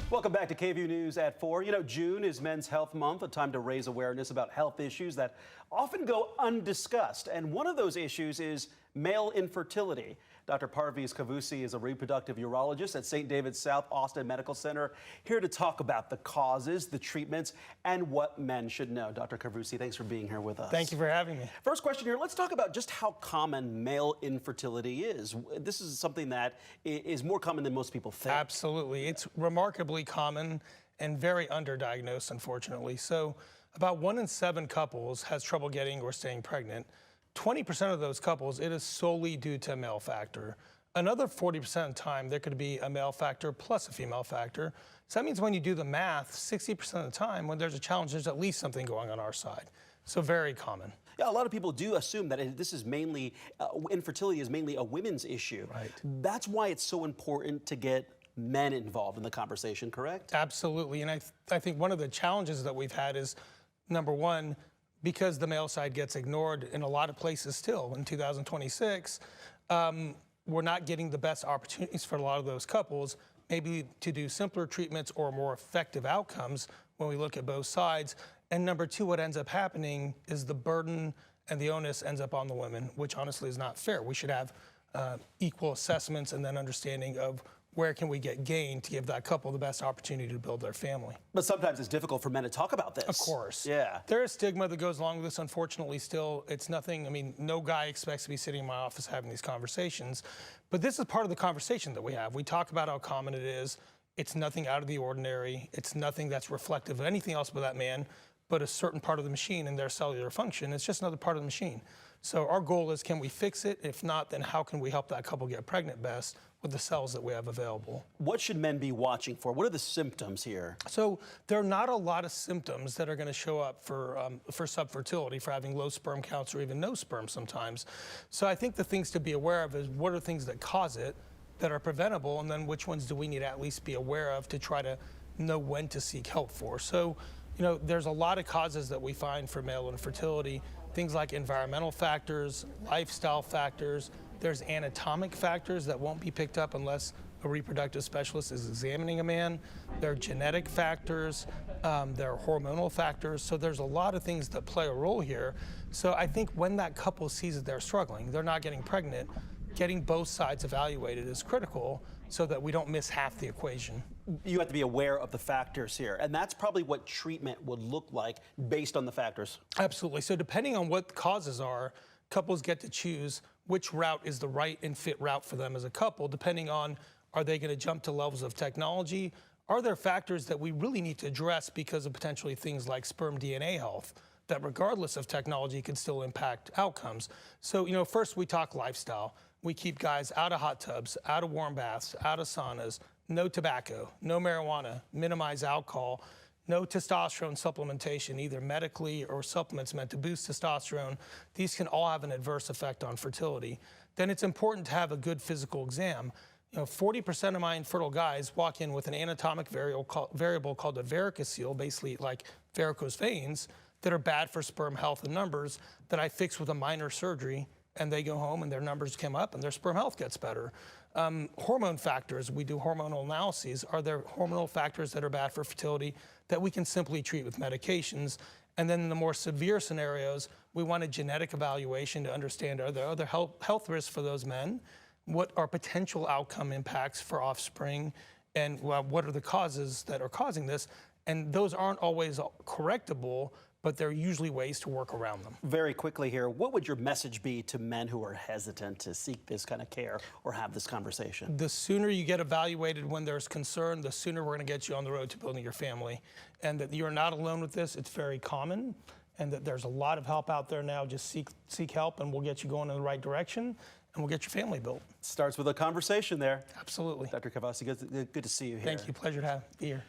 Welcome back to KVUE News at 4. You know, June is Men's Health Month, a time to raise awareness about health issues that often go undiscussed. And one of those issues is male infertility. Dr. Parviz Kavoussi is a reproductive urologist at St. David's South Austin Medical Center, here to talk about the causes, the treatments, and what men should know. Dr. Kavoussi, thanks for being here with us. Thank you for having me. First question here, let's talk about just how common male infertility is. This is something that is more common than most people think. Absolutely. It's remarkably common and very underdiagnosed, unfortunately. So about 1 in 7 couples has trouble getting or staying pregnant. 20% of those couples, it is solely due to a male factor. Another 40% of the time, there could be a male factor plus a female factor. So that means when you do the math, 60% of the time, when there's a challenge, there's at least something going on our side. So very common. Yeah, a lot of people do assume that this is mainly, infertility is mainly a women's issue. Right. That's why it's so important to get men involved in the conversation, correct? Absolutely. And I think one of the challenges that we've had is, number one, because the male side gets ignored in a lot of places still in 2026, we're not getting the best opportunities for a lot of those couples, maybe to do simpler treatments or more effective outcomes when we look at both sides. And number two, what ends up happening is the burden and the onus ends up on the women, which honestly is not fair. We should have equal assessments and then understanding of where can we get gain to give that couple the best opportunity to build their family. But sometimes it's difficult for men to talk about this. Of course. Yeah. There is stigma that goes along with this, unfortunately, still. It's nothing, I mean, no guy expects to be sitting in my office having these conversations. But this is part of the conversation that we have. We talk about how common it is. It's nothing out of the ordinary. It's nothing that's reflective of anything else but that man, but a certain part of the machine and their cellular function. It's just another part of the machine. So our goal is, can we fix it? If not, then how can we help that couple get pregnant best with the cells that we have available? What should men be watching for? What are the symptoms here? So there are not a lot of symptoms that are going to show up for subfertility, for having low sperm counts or even no sperm sometimes. So I think the things to be aware of is what are things that cause it that are preventable, and then which ones do we need to at least be aware of to try to know when to seek help for. So, you know, there's a lot of causes that we find for male infertility, things like environmental factors, lifestyle factors. There's anatomic factors that won't be picked up unless a reproductive specialist is examining a man. There are genetic factors, there are hormonal factors. So there's a lot of things that play a role here. So I think when that couple sees that they're struggling, they're not getting pregnant, getting both sides evaluated is critical so that we don't miss half the equation. You have to be aware of the factors here, and that's probably what treatment would look like based on the factors. Absolutely. So depending on what the causes are, couples get to choose which route is the right and fit route for them as a couple, depending on, are they going to jump to levels of technology? Are there factors that we really need to address because of potentially things like sperm DNA health that regardless of technology can still impact outcomes? So, you know, first we talk lifestyle. We keep guys out of hot tubs, out of warm baths, out of saunas, no tobacco, no marijuana, minimize alcohol, no testosterone supplementation, either medically or supplements meant to boost testosterone. These can all have an adverse effect on fertility. Then it's important to have a good physical exam. You know, 40% of my infertile guys walk in with an anatomic variable called a varicocele, basically like varicose veins, that are bad for sperm health and numbers, that I fix with a minor surgery, and they go home and their numbers come up and their sperm health gets better. Hormone factors, we do hormonal analyses. Are there hormonal factors that are bad for fertility that we can simply treat with medications? And then in the more severe scenarios, we want a genetic evaluation to understand, are there other health risks for those men? What are potential outcome impacts for offspring? And what are the causes that are causing this? And those aren't always correctable, but there are usually ways to work around them. Very quickly here, what would your message be to men who are hesitant to seek this kind of care or have this conversation? The sooner you get evaluated when there's concern, the sooner we're going to get you on the road to building your family. And that you're not alone with this. It's very common. And that there's a lot of help out there now. Just seek help and we'll get you going in the right direction and we'll get your family built. Starts with a conversation there. Absolutely. Dr. Kavoussi, good to see you here. Thank you. Pleasure to be here.